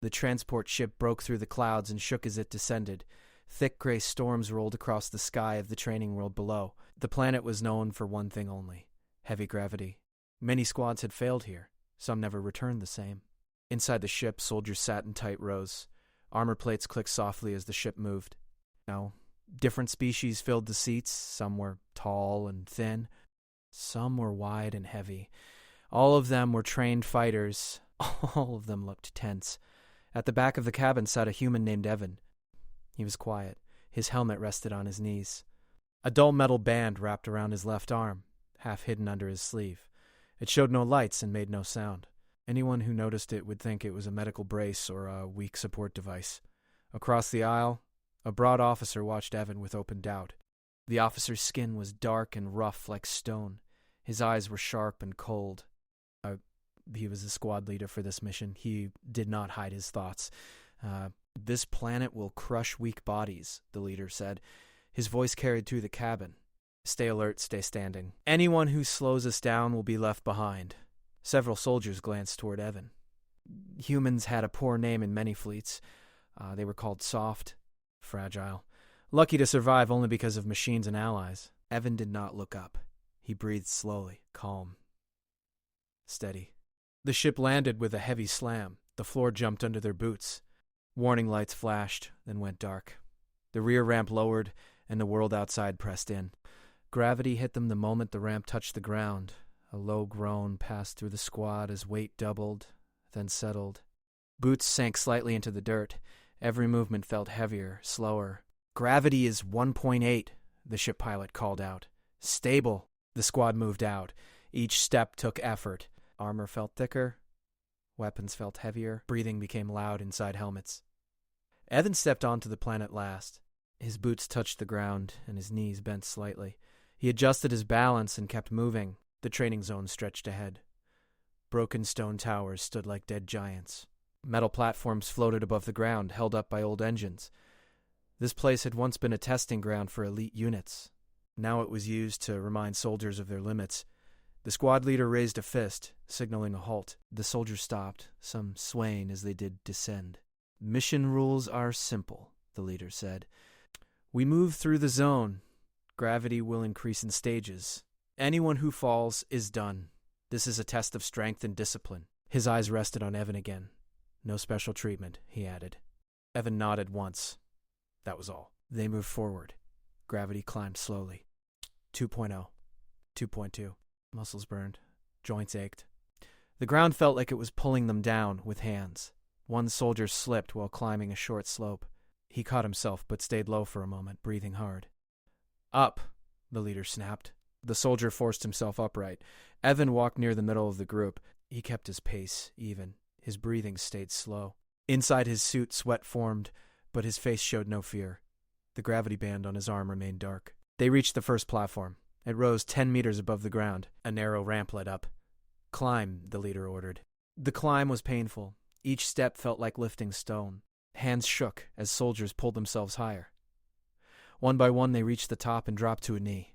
The transport ship broke through the clouds and shook as it descended. Thick gray storms rolled across the sky of the training world below. The planet was known for one thing only: heavy gravity. Many squads had failed here. Some never returned the same. Inside the ship, soldiers sat in tight rows. Armor plates clicked softly as the ship moved. Now, different species filled the seats. Some were tall and thin. Some were wide and heavy. All of them were trained fighters. All of them looked tense. At the back of the cabin sat a human named Evan. He was quiet. His helmet rested on his knees. A dull metal band wrapped around his left arm, half hidden under his sleeve. It showed no lights and made no sound. Anyone who noticed it would think it was a medical brace or a weak support device. Across the aisle, a broad officer watched Evan with open doubt. The officer's skin was dark and rough like stone. His eyes were sharp and cold. He was the squad leader for this mission. He did not hide his thoughts. This planet will crush weak bodies, the leader said. His voice carried through the cabin. Stay alert, stay standing. Anyone who slows us down will be left behind. Several soldiers glanced toward Evan. Humans had a poor name in many fleets. They were called soft, fragile, lucky to survive only because of machines and allies. Evan did not look up. He breathed slowly, calm, steady. The ship landed with a heavy slam. The floor jumped under their boots. Warning lights flashed, then went dark. The rear ramp lowered, and the world outside pressed in. Gravity hit them the moment the ramp touched the ground. A low groan passed through the squad as weight doubled, then settled. Boots sank slightly into the dirt. Every movement felt heavier, slower. "Gravity is 1.8, the ship pilot called out. "Stable." The squad moved out. Each step took effort. Armor felt thicker. Weapons felt heavier. Breathing became loud inside helmets. Evan stepped onto the planet last. His boots touched the ground, and his knees bent slightly. He adjusted his balance and kept moving. The training zone stretched ahead. Broken stone towers stood like dead giants. Metal platforms floated above the ground, held up by old engines. This place had once been a testing ground for elite units. Now it was used to remind soldiers of their limits. The squad leader raised a fist, signaling a halt. The soldiers stopped, some swaying as they did descend. "Mission rules are simple," the leader said. "We move through the zone. Gravity will increase in stages. Anyone who falls is done. This is a test of strength and discipline." His eyes rested on Evan again. "No special treatment," he added. Evan nodded once. That was all. They moved forward. Gravity climbed slowly. 2.0. 2.2. Muscles burned. Joints ached. The ground felt like it was pulling them down with hands. One soldier slipped while climbing a short slope. He caught himself but stayed low for a moment, breathing hard. "Up," the leader snapped. The soldier forced himself upright. Evan walked near the middle of the group. He kept his pace even. His breathing stayed slow. Inside his suit, sweat formed, but his face showed no fear. The gravity band on his arm remained dark. They reached the first platform. It rose 10 meters above the ground. A narrow ramp led up. "Climb," the leader ordered. The climb was painful. Each step felt like lifting stone. Hands shook as soldiers pulled themselves higher. One by one they reached the top and dropped to a knee.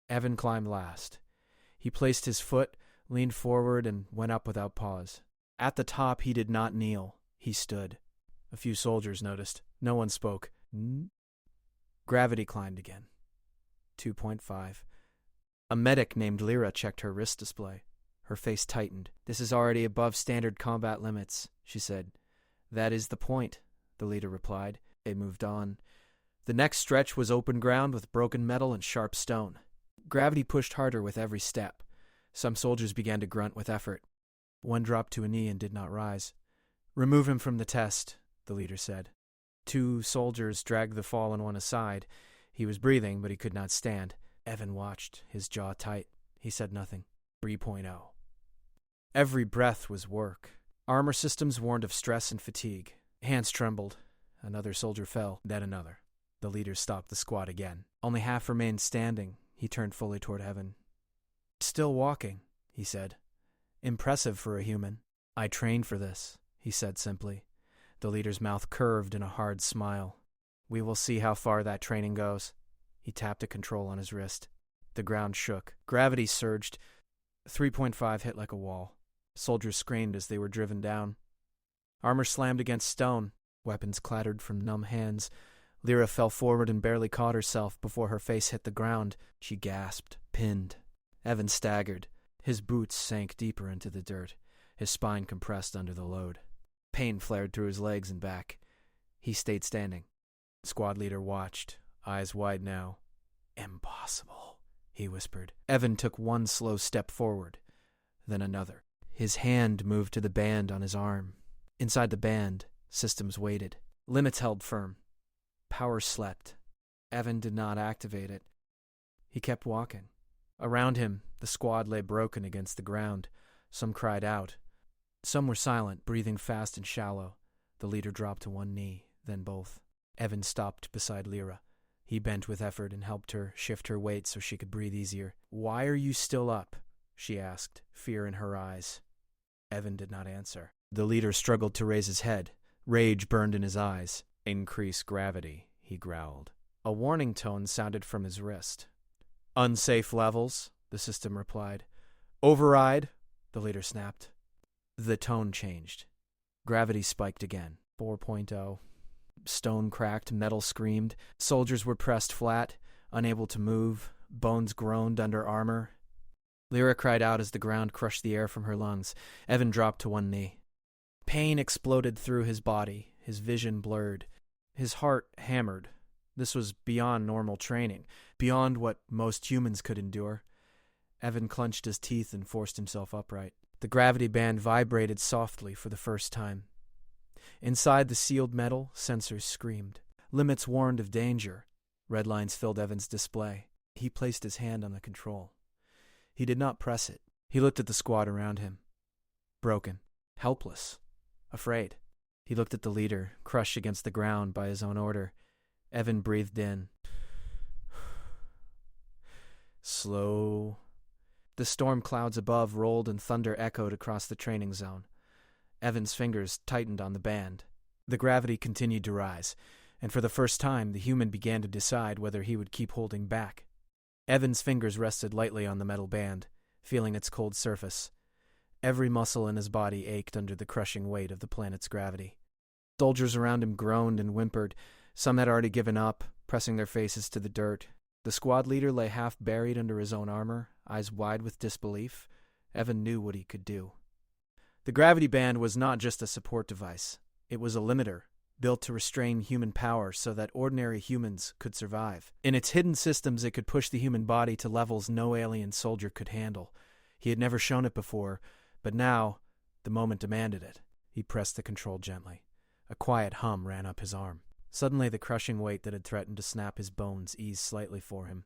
Evan climbed last. He placed his foot, leaned forward, and went up without pause. At the top he did not kneel. He stood. A few soldiers noticed. No one spoke. Gravity climbed again. 2.5. A medic named Lyra checked her wrist display. Her face tightened. "This is already above standard combat limits," she said. "That is the point," the leader replied. They moved on. The next stretch was open ground with broken metal and sharp stone. Gravity pushed harder with every step. Some soldiers began to grunt with effort. One dropped to a knee and did not rise. "Remove him from the test," the leader said. 2 soldiers dragged the fallen one aside. He was breathing, but he could not stand. Evan watched, his jaw tight. He said nothing. 3.0. Every breath was work. Armor systems warned of stress and fatigue. Hands trembled. Another soldier fell, then another. The leader stopped the squad again. Only half remained standing. He turned fully toward Evan. "Still walking," he said. "Impressive for a human." "I trained for this," he said simply. The leader's mouth curved in a hard smile. "We will see how far that training goes." He tapped a control on his wrist. The ground shook. Gravity surged. 3.5 hit like a wall. Soldiers screamed as they were driven down. Armor slammed against stone. Weapons clattered from numb hands. Lyra fell forward and barely caught herself before her face hit the ground. She gasped, pinned. Evan staggered. His boots sank deeper into the dirt. His spine compressed under the load. Pain flared through his legs and back. He stayed standing. The squad leader watched, eyes wide now. "Impossible," he whispered. Evan took one slow step forward, then another. His hand moved to the band on his arm. Inside the band, systems waited. Limits held firm. Power slept. Evan did not activate it. He kept walking. Around him, the squad lay broken against the ground. Some cried out. Some were silent, breathing fast and shallow. The leader dropped to one knee, then both. Evan stopped beside Lyra. He bent with effort and helped her shift her weight so she could breathe easier. "Why are you still up?" she asked, fear in her eyes. Evan did not answer. The leader struggled to raise his head. Rage burned in his eyes. "Increase gravity," he growled. A warning tone sounded from his wrist. "Unsafe levels," the system replied. "Override," the leader snapped. The tone changed. Gravity spiked again. 4.0. Stone cracked, metal screamed. Soldiers were pressed flat, unable to move. Bones groaned under armor. Lyra cried out as the ground crushed the air from her lungs. Evan dropped to one knee. Pain exploded through his body, his vision blurred. His heart hammered. This was beyond normal training, beyond what most humans could endure. Evan clenched his teeth and forced himself upright. The gravity band vibrated softly for the first time. Inside the sealed metal, sensors screamed. Limits warned of danger. Red lines filled Evan's display. He placed his hand on the control. He did not press it. He looked at the squad around him. Broken. Helpless. Afraid. He looked at the leader, crushed against the ground by his own order. Evan breathed in. Slow. The storm clouds above rolled and thunder echoed across the training zone. Evan's fingers tightened on the band. The gravity continued to rise, and for the first time the human began to decide whether he would keep holding back. Evan's fingers rested lightly on the metal band, feeling its cold surface. Every muscle in his body ached under the crushing weight of the planet's gravity. Soldiers around him groaned and whimpered. Some had already given up, pressing their faces to the dirt. The squad leader lay half buried under his own armor, eyes wide with disbelief. Evan knew what he could do. The gravity band was not just a support device. It was a limiter, built to restrain human power so that ordinary humans could survive. In its hidden systems, it could push the human body to levels no alien soldier could handle. He had never shown it before, but now the moment demanded it. He pressed the control gently. A quiet hum ran up his arm. Suddenly, the crushing weight that had threatened to snap his bones eased slightly for him.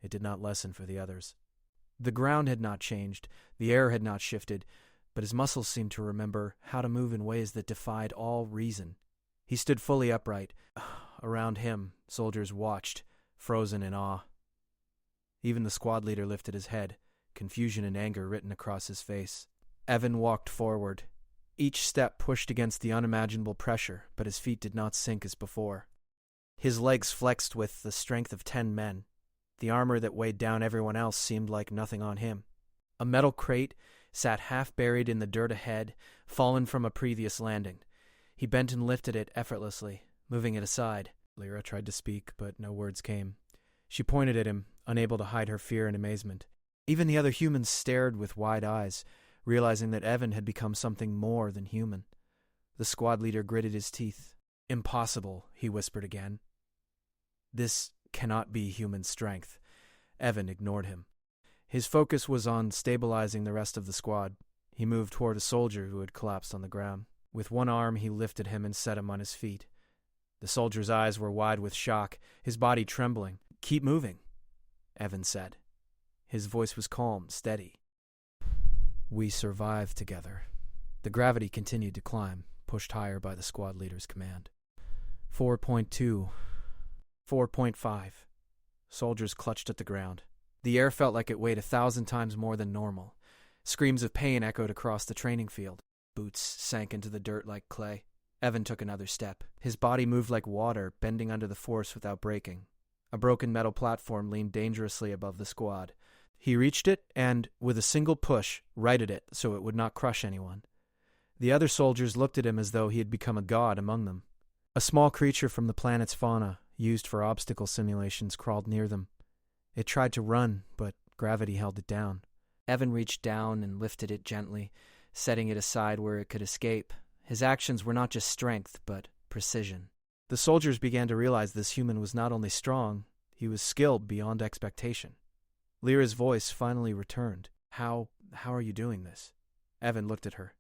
It did not lessen for the others. The ground had not changed, the air had not shifted, but his muscles seemed to remember how to move in ways that defied all reason. He stood fully upright. Around him, soldiers watched, frozen in awe. Even the squad leader lifted his head, confusion and anger written across his face. Evan walked forward. Each step pushed against the unimaginable pressure, but his feet did not sink as before. His legs flexed with the strength of 10 men. The armor that weighed down everyone else seemed like nothing on him. A metal crate sat half buried in the dirt ahead, fallen from a previous landing. He bent and lifted it effortlessly, moving it aside. Lyra tried to speak, but no words came. She pointed at him, unable to hide her fear and amazement. Even the other humans stared with wide eyes, realizing that Evan had become something more than human. The squad leader gritted his teeth. "Impossible," he whispered again. "This cannot be human strength." Evan ignored him. His focus was on stabilizing the rest of the squad. He moved toward a soldier who had collapsed on the ground. With one arm, he lifted him and set him on his feet. The soldier's eyes were wide with shock, his body trembling. "Keep moving," Evan said. His voice was calm, steady. "We survived together." The gravity continued to climb, pushed higher by the squad leader's command. 4.2. 4.5. Soldiers clutched at the ground. The air felt like it weighed 1,000 times more than normal. Screams of pain echoed across the training field. Boots sank into the dirt like clay. Evan took another step. His body moved like water, bending under the force without breaking. A broken metal platform leaned dangerously above the squad. He reached it and, with a single push, righted it so it would not crush anyone. The other soldiers looked at him as though he had become a god among them. A small creature from the planet's fauna, used for obstacle simulations, crawled near them. It tried to run, but gravity held it down. Evan reached down and lifted it gently, setting it aside where it could escape. His actions were not just strength, but precision. The soldiers began to realize this human was not only strong, he was skilled beyond expectation. Lyra's voice finally returned. How are you doing this? Evan looked at her.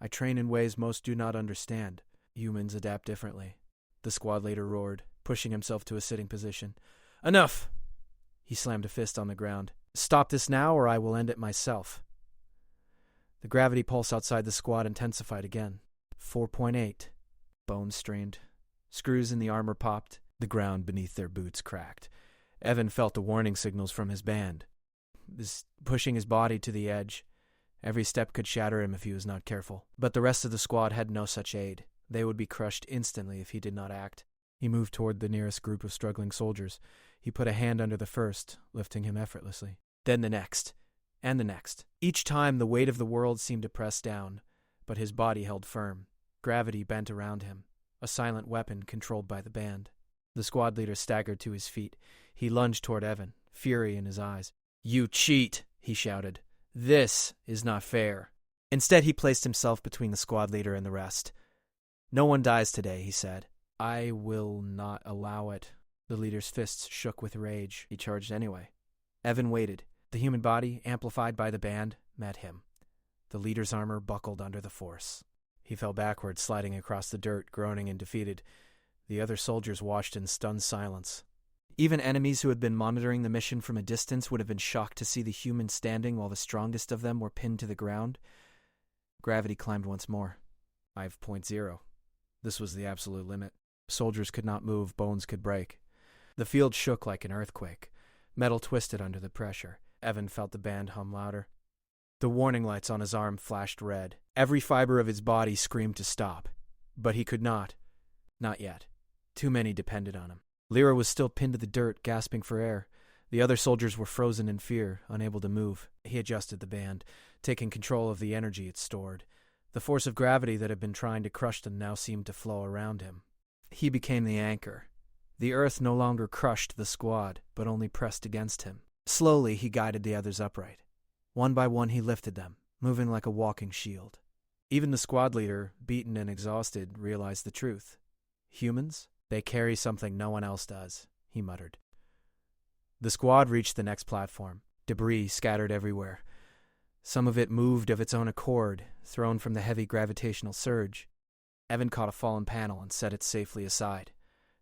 I train in ways most do not understand. Humans adapt differently. The squad leader roared, pushing himself to a sitting position. Enough! He slammed a fist on the ground. Stop this now or I will end it myself. The gravity pulse outside the squad intensified again. 4.8. Bones strained. Screws in the armor popped. The ground beneath their boots cracked. Evan felt the warning signals from his band. Pushing his body to the edge. Every step could shatter him if he was not careful. But the rest of the squad had no such aid. They would be crushed instantly if he did not act. He moved toward the nearest group of struggling soldiers. He put a hand under the first, lifting him effortlessly. Then the next. And the next. Each time the weight of the world seemed to press down, but his body held firm. Gravity bent around him, a silent weapon controlled by the band. The squad leader staggered to his feet. He lunged toward Evan, fury in his eyes. You cheat, he shouted. This is not fair. Instead, he placed himself between the squad leader and the rest. No one dies today, he said. I will not allow it. The leader's fists shook with rage. He charged anyway. Evan waited. The human body, amplified by the band, met him. The leader's armor buckled under the force. He fell backward, sliding across the dirt, groaning and defeated. The other soldiers watched in stunned silence. Even enemies who had been monitoring the mission from a distance would have been shocked to see the human standing while the strongest of them were pinned to the ground. Gravity climbed once more. 5.0. This was the absolute limit. Soldiers could not move, bones could break. The field shook like an earthquake. Metal twisted under the pressure. Evan felt the band hum louder. The warning lights on his arm flashed red. Every fiber of his body screamed to stop. But he could not. Not yet. Too many depended on him. Lyra was still pinned to the dirt, gasping for air. The other soldiers were frozen in fear, unable to move. He adjusted the band, taking control of the energy it stored. The force of gravity that had been trying to crush them now seemed to flow around him. He became the anchor. The earth no longer crushed the squad, but only pressed against him. Slowly, he guided the others upright. One by one, he lifted them, moving like a walking shield. Even the squad leader, beaten and exhausted, realized the truth. Humans? They carry something no one else does, he muttered. The squad reached the next platform. Debris scattered everywhere. Some of it moved of its own accord, thrown from the heavy gravitational surge. Evan caught a fallen panel and set it safely aside.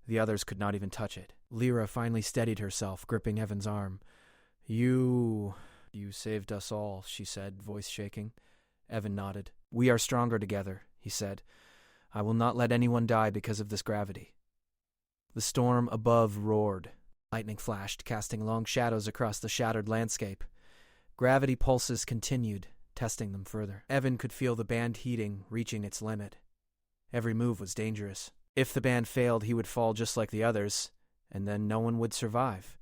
The others could not even touch it. Lyra finally steadied herself, gripping Evan's arm. You saved us all, she said, voice shaking. Evan nodded. We are stronger together, he said. I will not let anyone die because of this gravity. The storm above roared. Lightning flashed, casting long shadows across the shattered landscape. Gravity pulses continued, testing them further. Evan could feel the band heating, reaching its limit. Every move was dangerous. If the band failed, he would fall just like the others, and then no one would survive.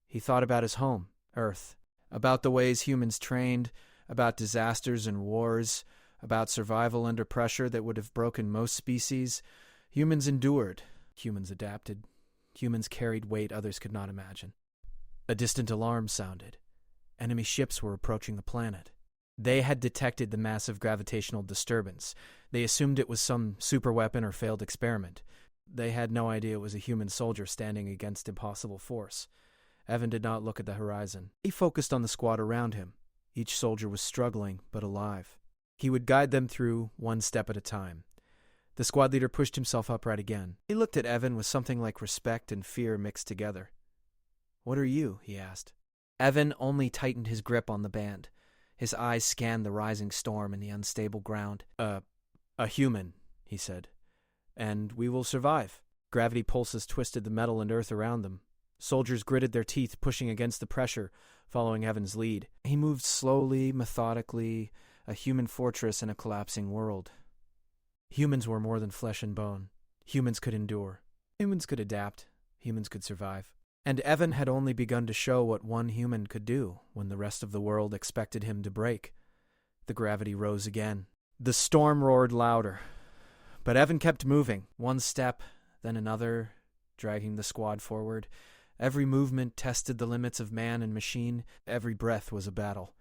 He thought about his home, Earth, about the ways humans trained, about disasters and wars, about survival under pressure that would have broken most species. Humans endured. Humans adapted. Humans carried weight others could not imagine. A distant alarm sounded. Enemy ships were approaching the planet. They had detected the massive gravitational disturbance. They assumed it was some superweapon or failed experiment. They had no idea it was a human soldier standing against impossible force. Evan did not look at the horizon. He focused on the squad around him. Each soldier was struggling, but alive. He would guide them through, one step at a time. The squad leader pushed himself upright again. He looked at Evan with something like respect and fear mixed together. What are you? He asked. Evan only tightened his grip on the band. His eyes scanned the rising storm and the unstable ground. A human, he said. And we will survive. Gravity pulses twisted the metal and earth around them. Soldiers gritted their teeth, pushing against the pressure, following Evan's lead. He moved slowly, methodically, a human fortress in a collapsing world. Humans were more than flesh and bone. Humans could endure. Humans could adapt. Humans could survive. And Evan had only begun to show what one human could do when the rest of the world expected him to break. The gravity rose again. The storm roared louder, but Evan kept moving, one step, then another, dragging the squad forward. Every movement tested the limits of man and machine. Every breath was a battle.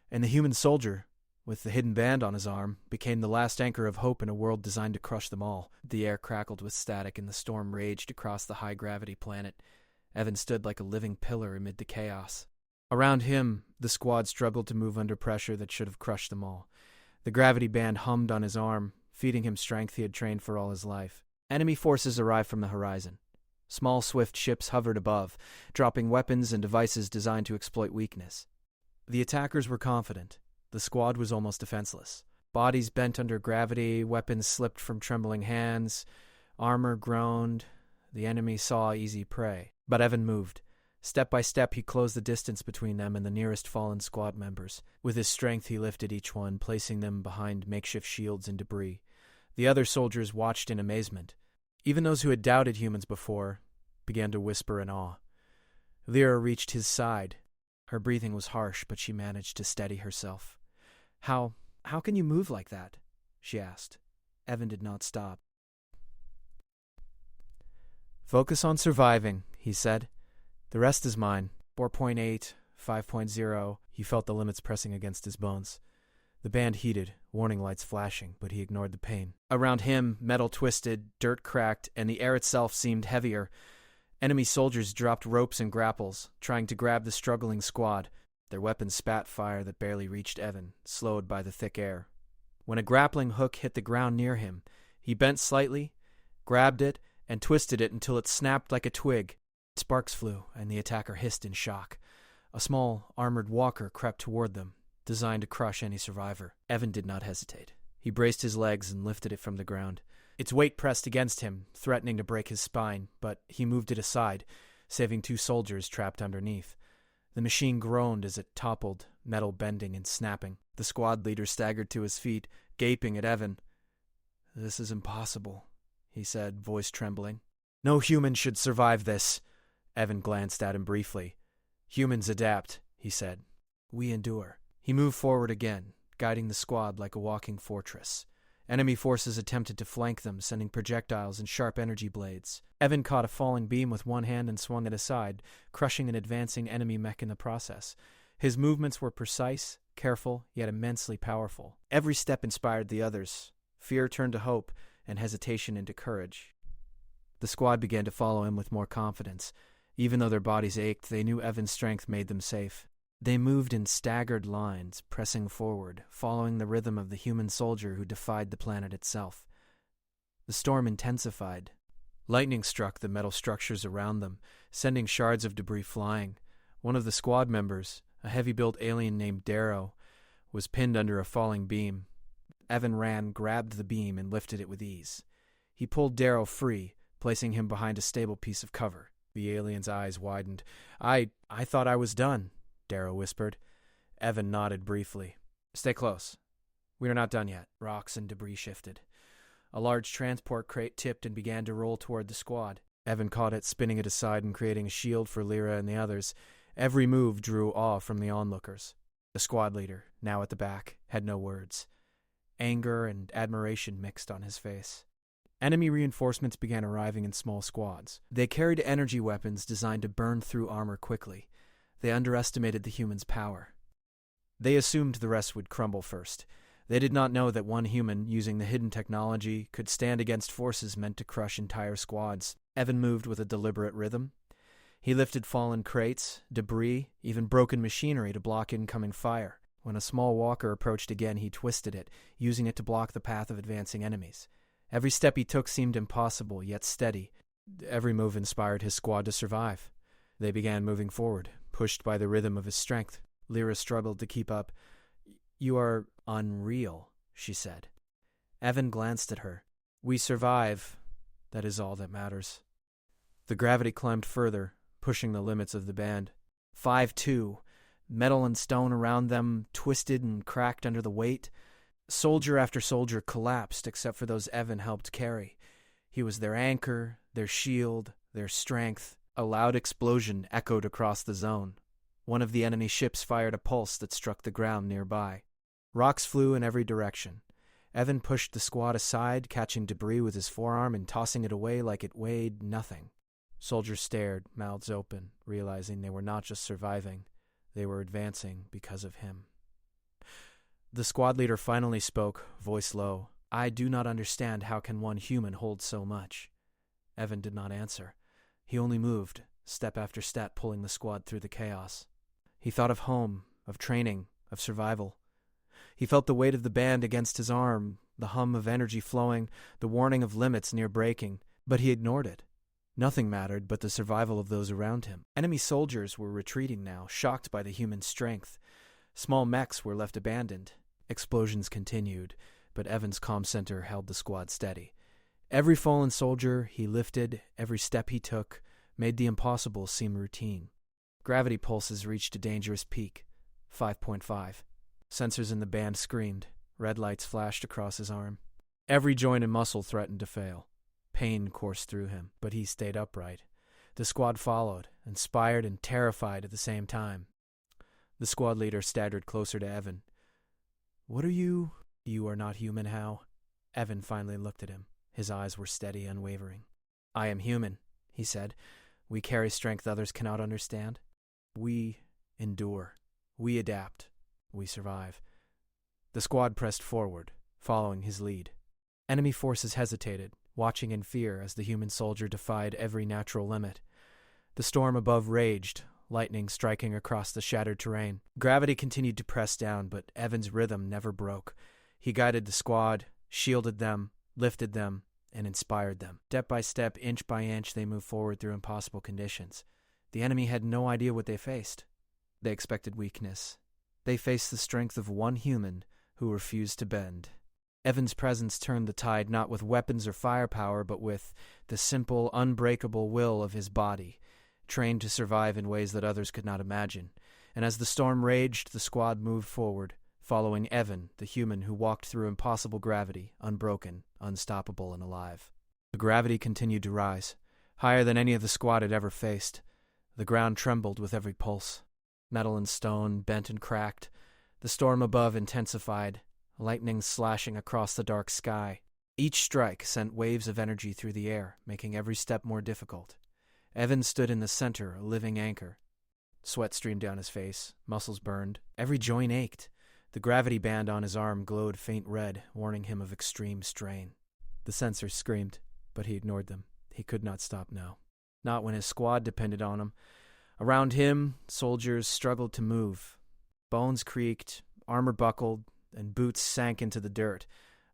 And the human soldier, with the hidden band on his arm, became the last anchor of hope in a world designed to crush them all. The air crackled with static and the storm raged across the high-gravity planet. Evan stood like a living pillar amid the chaos. Around him, the squad struggled to move under pressure that should have crushed them all. The gravity band hummed on his arm, feeding him strength he had trained for all his life. Enemy forces arrived from the horizon. Small, swift ships hovered above, dropping weapons and devices designed to exploit weakness. The attackers were confident. The squad was almost defenseless. Bodies bent under gravity, weapons slipped from trembling hands, armor groaned. The enemy saw easy prey. But Evan moved. Step by step, he closed the distance between them and the nearest fallen squad members. With his strength, he lifted each one, placing them behind makeshift shields and debris. The other soldiers watched in amazement. Even those who had doubted humans before began to whisper in awe. Lyra reached his side. Her breathing was harsh, but she managed to steady herself. How can you move like that?" she asked. Evan did not stop. "Focus on surviving," he said. "The rest is mine." 4.8, 5.0, he felt the limits pressing against his bones. The band heated, warning lights flashing, but he ignored the pain. Around him, metal twisted, dirt cracked, and the air itself seemed heavier. Enemy soldiers dropped ropes and grapples, trying to grab the struggling squad. Their weapons spat fire that barely reached Evan, slowed by the thick air. When a grappling hook hit the ground near him, he bent slightly, grabbed it, and twisted it until it snapped like a twig. Sparks flew, and the attacker hissed in shock. A small, armored walker crept toward them, designed to crush any survivor. Evan did not hesitate. He braced his legs and lifted it from the ground. Its weight pressed against him, threatening to break his spine, but he moved it aside, saving 2 soldiers trapped underneath. The machine groaned as it toppled, metal bending and snapping. The squad leader staggered to his feet, gaping at Evan. "This is impossible," he said, voice trembling. "No human should survive this." Evan glanced at him briefly. "Humans adapt," he said. "We endure." He moved forward again, guiding the squad like a walking fortress. Enemy forces attempted to flank them, sending projectiles and sharp energy blades. Evan caught a falling beam with one hand and swung it aside, crushing an advancing enemy mech in the process. His movements were precise, careful, yet immensely powerful. Every step inspired the others. Fear turned to hope, and hesitation into courage. The squad began to follow him with more confidence. Even though their bodies ached, they knew Evan's strength made them safe. They moved in staggered lines, pressing forward, following the rhythm of the human soldier who defied the planet itself. The storm intensified. Lightning struck the metal structures around them, sending shards of debris flying. One of the squad members, a heavy-built alien named Darrow, was pinned under a falling beam. Evan ran, grabbed the beam, and lifted it with ease. He pulled Darrow free, placing him behind a stable piece of cover. The alien's eyes widened. I thought I was done," Darrow whispered. Evan nodded briefly. "Stay close. We are not done yet." Rocks and debris shifted. A large transport crate tipped and began to roll toward the squad. Evan caught it, spinning it aside and creating a shield for Lyra and the others. Every move drew awe from the onlookers. The squad leader, now at the back, had no words. Anger and admiration mixed on his face. Enemy reinforcements began arriving in small squads. They carried energy weapons designed to burn through armor quickly. They underestimated the humans' power. They assumed the rest would crumble first. They did not know that one human, using the hidden technology, could stand against forces meant to crush entire squads. Evan moved with a deliberate rhythm. He lifted fallen crates, debris, even broken machinery to block incoming fire. When a small walker approached again, he twisted it, using it to block the path of advancing enemies. Every step he took seemed impossible, yet steady. Every move inspired his squad to survive. They began moving forward, pushed by the rhythm of his strength. Lyra struggled to keep up. "You are unreal," she said. Evan glanced at her. "We survive. That is all that matters." The gravity climbed further, pushing the limits of the band. 5-2. Metal and stone around them twisted and cracked under the weight. Soldier after soldier collapsed except for those Evan helped carry. He was their anchor, their shield, their strength. A loud explosion echoed across the zone. One of the enemy ships fired a pulse that struck the ground nearby. Rocks flew in every direction. Evan pushed the squad aside, catching debris with his forearm and tossing it away like it weighed nothing. Soldiers stared, mouths open, realizing they were not just surviving, they were advancing because of him. The squad leader finally spoke, voice low. "I do not understand how can one human hold so much." Evan did not answer. He only moved, step after step, pulling the squad through the chaos. He thought of home, of training, of survival. He felt the weight of the band against his arm, the hum of energy flowing, the warning of limits near breaking, but he ignored it. Nothing mattered but the survival of those around him. Enemy soldiers were retreating now, shocked by the human strength. Small mechs were left abandoned. Explosions continued, but Evan's comm center held the squad steady. Every fallen soldier he lifted, every step he took, made the impossible seem routine. Gravity pulses reached a dangerous peak, 5.5. Sensors in the band screamed. Red lights flashed across his arm. Every joint and muscle threatened to fail. Pain coursed through him, but he stayed upright. The squad followed, inspired and terrified at the same time. The squad leader staggered closer to Evan. "What are you? You are not human, how?" Evan finally looked at him. His eyes were steady, unwavering. "I am human," he said. "We carry strength others cannot understand. We endure. We adapt. We survive." The squad pressed forward, following his lead. Enemy forces hesitated, watching in fear as the human soldier defied every natural limit. The storm above raged, lightning striking across the shattered terrain. Gravity continued to press down, but Evan's rhythm never broke. He guided the squad, shielded them, lifted them, and inspired them. Step by step, inch by inch, they moved forward through impossible conditions. The enemy had no idea what they faced. They expected weakness. They faced the strength of one human who refused to bend. Evan's presence turned the tide not with weapons or firepower, but with the simple, unbreakable will of his body, trained to survive in ways that others could not imagine. And as the storm raged, the squad moved forward, following Evan, the human who walked through impossible gravity, unbroken, unstoppable, and alive. The gravity continued to rise, higher than any of the squad had ever faced. The ground trembled with every pulse. Metal and stone bent and cracked. The storm above intensified, lightning slashing across the dark sky. Each strike sent waves of energy through the air, making every step more difficult. Evan stood in the center, a living anchor. Sweat streamed down his face, muscles burned, every joint ached. The gravity band on his arm glowed faint red, warning him of extreme strain. The sensors screamed, but he ignored them. He could not stop now. Not when his squad depended on him. Around him, soldiers struggled to move. Bones creaked, armor buckled, and boots sank into the dirt.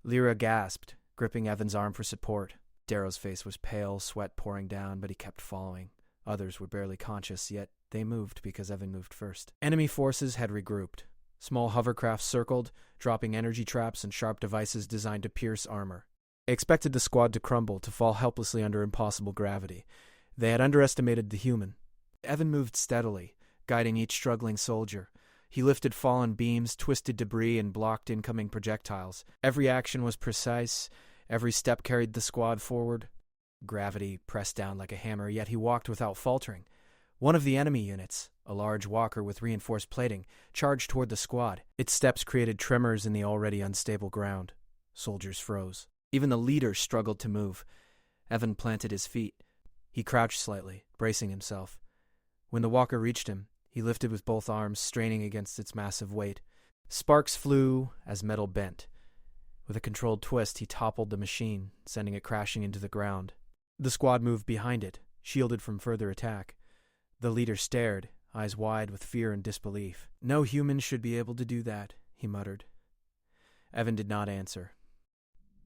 Lyra gasped, gripping Evan's arm for support. Darrow's face was pale, sweat pouring down, but he kept following. Others were barely conscious, yet they moved because Evan moved first. Enemy forces had regrouped. Small hovercrafts circled, dropping energy traps and sharp devices designed to pierce armor. They expected the squad to crumble, to fall helplessly under impossible gravity. They had underestimated the human. Evan moved steadily, guiding each struggling soldier. He lifted fallen beams, twisted debris, and blocked incoming projectiles. Every action was precise. Every step carried the squad forward. Gravity pressed down like a hammer, yet he walked without faltering. One of the enemy units, a large walker with reinforced plating, charged toward the squad. Its steps created tremors in the already unstable ground. Soldiers froze. Even the leader struggled to move. Evan planted his feet. He crouched slightly, bracing himself. When the walker reached him, he lifted with both arms, straining against its massive weight. Sparks flew as metal bent. With a controlled twist, he toppled the machine, sending it crashing into the ground. The squad moved behind it, shielded from further attack. The leader stared, eyes wide with fear and disbelief. "No human should be able to do that," he muttered. Evan did not answer.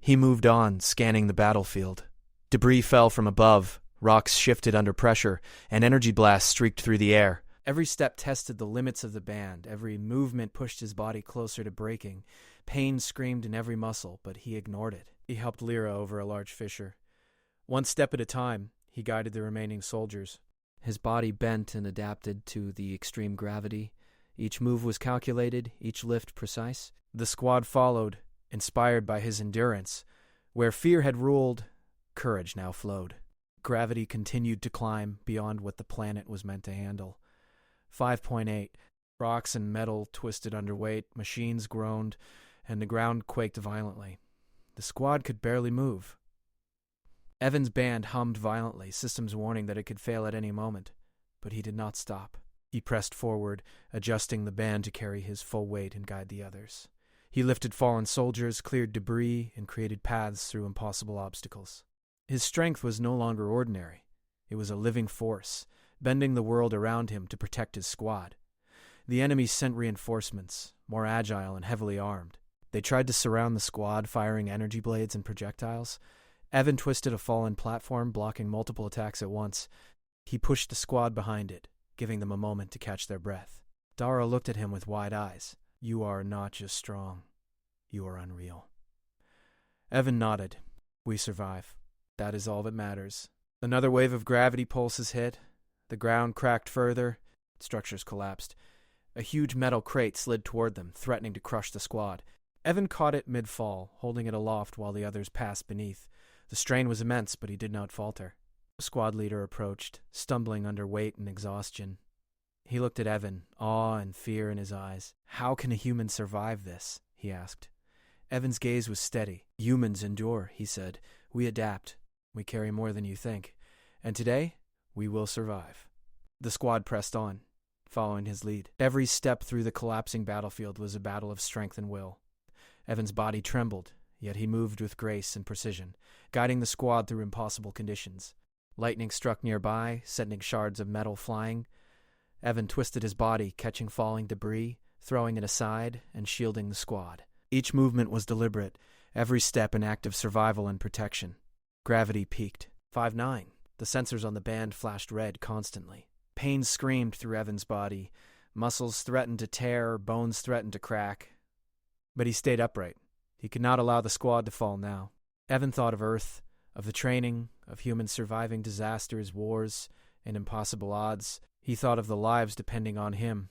He moved on, scanning the battlefield. Debris fell from above, rocks shifted under pressure, and energy blasts streaked through the air. Every step tested the limits of the band. Every movement pushed his body closer to breaking. Pain screamed in every muscle, but he ignored it. He helped Lyra over a large fissure. One step at a time, he guided the remaining soldiers. His body bent and adapted to the extreme gravity. Each move was calculated, each lift precise. The squad followed, inspired by his endurance. Where fear had ruled, courage now flowed. Gravity continued to climb beyond what the planet was meant to handle. 5.8. Rocks and metal twisted under weight, machines groaned, and the ground quaked violently. The squad could barely move. Evan's band hummed violently, systems warning that it could fail at any moment, but he did not stop. He pressed forward, adjusting the band to carry his full weight and guide the others. He lifted fallen soldiers, cleared debris, and created paths through impossible obstacles. His strength was no longer ordinary. It was a living force, bending the world around him to protect his squad. The enemy sent reinforcements, more agile and heavily armed. They tried to surround the squad, firing energy blades and projectiles. Evan twisted a fallen platform, blocking multiple attacks at once. He pushed the squad behind it, giving them a moment to catch their breath. Dara looked at him with wide eyes. "You are not just strong. You are unreal." Evan nodded. "We survive. That is all that matters." Another wave of gravity pulses hit. The ground cracked further. Structures collapsed. A huge metal crate slid toward them, threatening to crush the squad. Evan caught it mid-fall, holding it aloft while the others passed beneath. The strain was immense, but he did not falter. The squad leader approached, stumbling under weight and exhaustion. He looked at Evan, awe and fear in his eyes. "How can a human survive this?" he asked. Evan's gaze was steady. "Humans endure," he said. "We adapt. We carry more than you think. And today, we will survive." The squad pressed on, following his lead. Every step through the collapsing battlefield was a battle of strength and will. Evan's body trembled, yet he moved with grace and precision, guiding the squad through impossible conditions. Lightning struck nearby, sending shards of metal flying. Evan twisted his body, catching falling debris, throwing it aside, and shielding the squad. Each movement was deliberate, every step an act of survival and protection. Gravity peaked. 5-9. The sensors on the band flashed red constantly. Pain screamed through Evan's body. Muscles threatened to tear, bones threatened to crack. But he stayed upright. He could not allow the squad to fall now. Evan thought of Earth, of the training, of humans surviving disasters, wars, and impossible odds. He thought of the lives depending on him.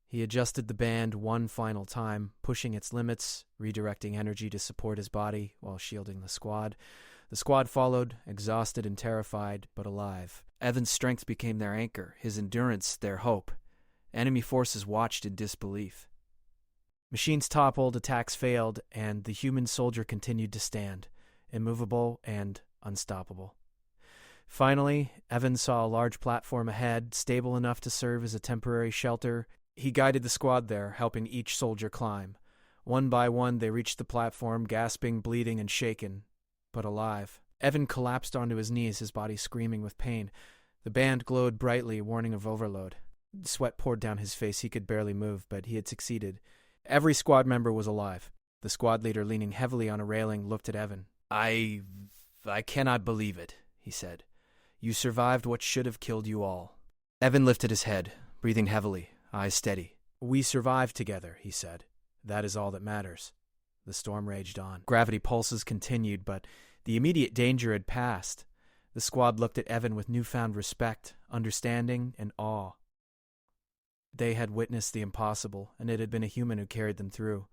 He adjusted the band one final time, pushing its limits, redirecting energy to support his body while shielding the squad. The squad followed, exhausted and terrified, but alive. Evan's strength became their anchor, his endurance their hope. Enemy forces watched in disbelief. Machines toppled, attacks failed, and the human soldier continued to stand, immovable and unstoppable. Finally, Evan saw a large platform ahead, stable enough to serve as a temporary shelter. He guided the squad there, helping each soldier climb. One by one, they reached the platform, gasping, bleeding, and shaken, but alive. Evan collapsed onto his knees, his body screaming with pain. The band glowed brightly, warning of overload. Sweat poured down his face. He could barely move, but he had succeeded. Every squad member was alive. The squad leader, leaning heavily on a railing, looked at Evan. I cannot believe it," he said. "You survived what should have killed you all." Evan lifted his head, breathing heavily, eyes steady. "We survived together," he said. "That is all that matters." The storm raged on. Gravity pulses continued, but the immediate danger had passed. The squad looked at Evan with newfound respect, understanding, and awe. They had witnessed the impossible, and it had been a human who carried them through.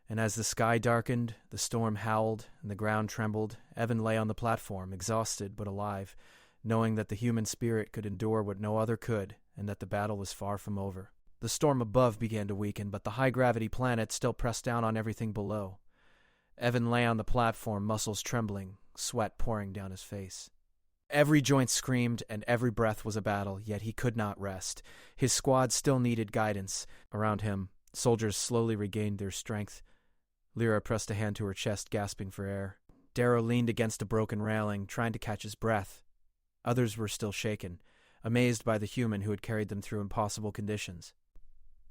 And as the sky darkened, the storm howled, and the ground trembled, Evan lay on the platform, exhausted but alive, knowing that the human spirit could endure what no other could, and that the battle was far from over. The storm above began to weaken, but the high-gravity planet still pressed down on everything below. Evan lay on the platform, muscles trembling, sweat pouring down his face. Every joint screamed, and every breath was a battle, yet he could not rest. His squad still needed guidance. Around him, soldiers slowly regained their strength. Lyra pressed a hand to her chest, gasping for air. Darrow leaned against a broken railing, trying to catch his breath. Others were still shaken, amazed by the human who had carried them through impossible conditions.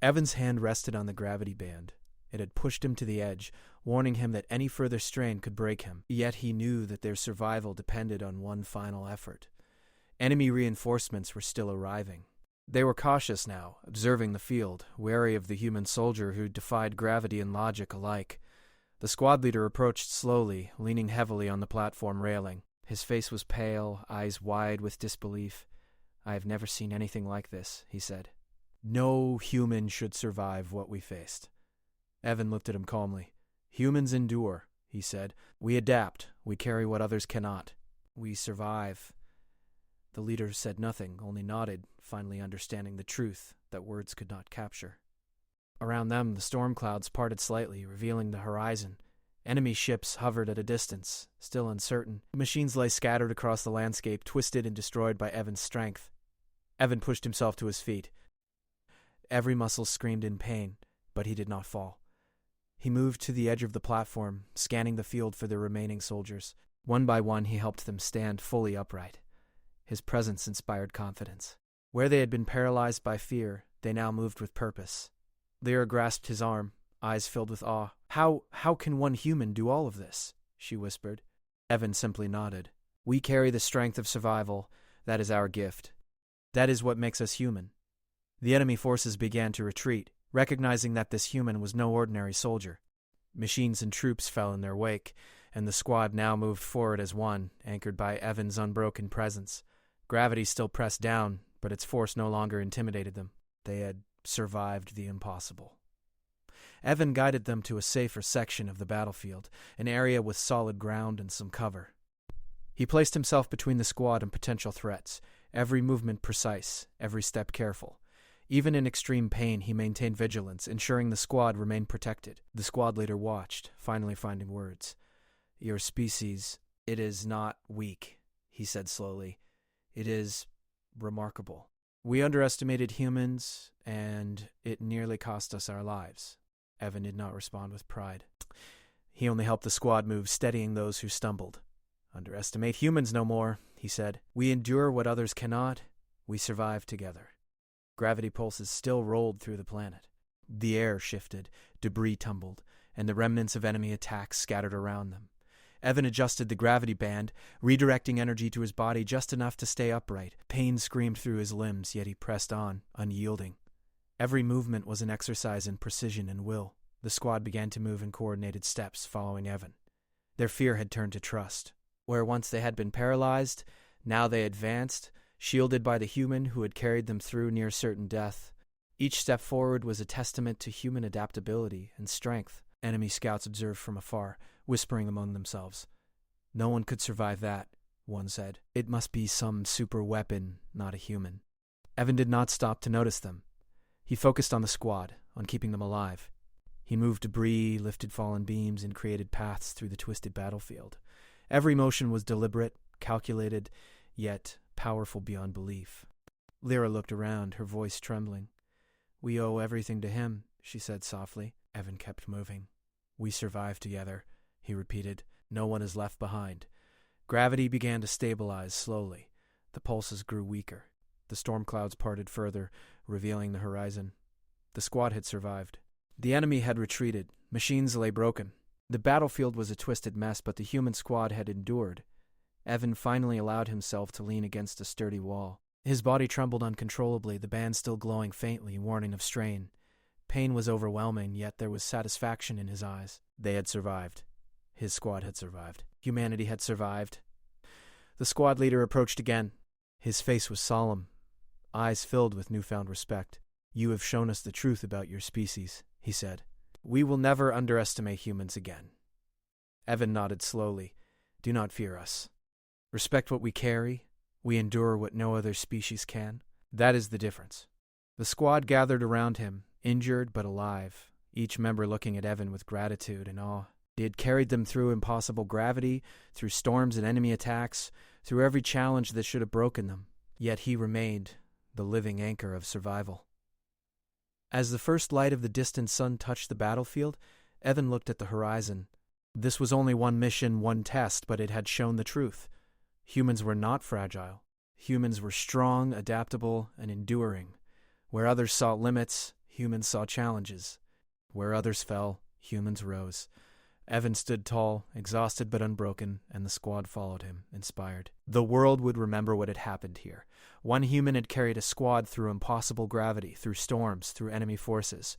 Evan's hand rested on the gravity band. It had pushed him to the edge, warning him that any further strain could break him. Yet he knew that their survival depended on one final effort. Enemy reinforcements were still arriving. They were cautious now, observing the field, wary of the human soldier who defied gravity and logic alike. The squad leader approached slowly, leaning heavily on the platform railing. His face was pale, eyes wide with disbelief. "I have never seen anything like this," he said. "No human should survive what we faced." Evan looked at him calmly. "Humans endure," he said. "We adapt. We carry what others cannot. We survive." The leader said nothing, only nodded, finally understanding the truth that words could not capture. Around them, the storm clouds parted slightly, revealing the horizon. Enemy ships hovered at a distance, still uncertain. Machines lay scattered across the landscape, twisted and destroyed by Evan's strength. Evan pushed himself to his feet. Every muscle screamed in pain, but he did not fall. He moved to the edge of the platform, scanning the field for the remaining soldiers. One by one, he helped them stand fully upright. His presence inspired confidence. Where they had been paralyzed by fear, they now moved with purpose. Lyra grasped his arm, eyes filled with awe. How can one human do all of this? She whispered. Evan simply nodded. We carry the strength of survival. That is our gift. That is what makes us human. The enemy forces began to retreat, recognizing that this human was no ordinary soldier. Machines and troops fell in their wake, and the squad now moved forward as one, anchored by Evan's unbroken presence. Gravity still pressed down, but its force no longer intimidated them. They had survived the impossible. Evan guided them to a safer section of the battlefield, an area with solid ground and some cover. He placed himself between the squad and potential threats, every movement precise, every step careful. Even in extreme pain, he maintained vigilance, ensuring the squad remained protected. The squad leader watched, finally finding words. Your species, it is not weak, he said slowly. It is remarkable. We underestimated humans, and it nearly cost us our lives. Evan did not respond with pride. He only helped the squad move, steadying those who stumbled. Underestimate humans no more, he said. We endure what others cannot. We survive together. Gravity pulses still rolled through the planet. The air shifted, debris tumbled, and the remnants of enemy attacks scattered around them. Evan adjusted the gravity band, redirecting energy to his body just enough to stay upright. Pain screamed through his limbs, yet he pressed on, unyielding. Every movement was an exercise in precision and will. The squad began to move in coordinated steps, following Evan. Their fear had turned to trust. Where once they had been paralyzed, now they advanced, shielded by the human who had carried them through near certain death. Each step forward was a testament to human adaptability and strength. Enemy scouts observed from afar, whispering among themselves. No one could survive that, one said. It must be some super weapon, not a human. Evan did not stop to notice them. He focused on the squad, on keeping them alive. He moved debris, lifted fallen beams, and created paths through the twisted battlefield. Every motion was deliberate, calculated, yet powerful beyond belief. Lyra looked around, her voice trembling. We owe everything to him, she said softly. Evan kept moving. We survived together, he repeated. No one is left behind. Gravity began to stabilize slowly. The pulses grew weaker. The storm clouds parted further, revealing the horizon. The squad had survived. The enemy had retreated. Machines lay broken. The battlefield was a twisted mess, but the human squad had endured. Evan finally allowed himself to lean against a sturdy wall. His body trembled uncontrollably, the band still glowing faintly, warning of strain. Pain was overwhelming, yet there was satisfaction in his eyes. They had survived. His squad had survived. Humanity had survived. The squad leader approached again. His face was solemn, eyes filled with newfound respect. You have shown us the truth about your species, he said. We will never underestimate humans again. Evan nodded slowly. Do not fear us. Respect what we carry. We endure what no other species can. That is the difference. The squad gathered around him, injured but alive, each member looking at Evan with gratitude and awe. He had carried them through impossible gravity, through storms and enemy attacks, through every challenge that should have broken them. Yet he remained the living anchor of survival. As the first light of the distant sun touched the battlefield, Evan looked at the horizon. This was only one mission, one test, but it had shown the truth. Humans were not fragile. Humans were strong, adaptable, and enduring. Where others saw limits, humans saw challenges. Where others fell, humans rose. Evan stood tall, exhausted but unbroken, and the squad followed him, inspired. The world would remember what had happened here. One human had carried a squad through impossible gravity, through storms, through enemy forces.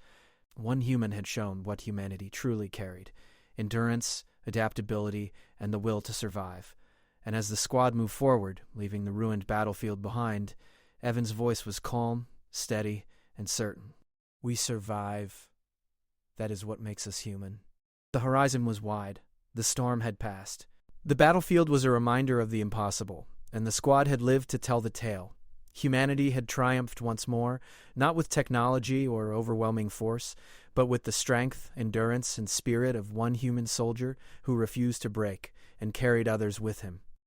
One human had shown what humanity truly carried: endurance, adaptability, and the will to survive. And as the squad moved forward, leaving the ruined battlefield behind, Evan's voice was calm, steady, and certain. We survive. That is what makes us human. The horizon was wide. The storm had passed. The battlefield was a reminder of the impossible, and the squad had lived to tell the tale. Humanity had triumphed once more, not with technology or overwhelming force, but with the strength, endurance, and spirit of one human soldier who refused to break and carried others with him.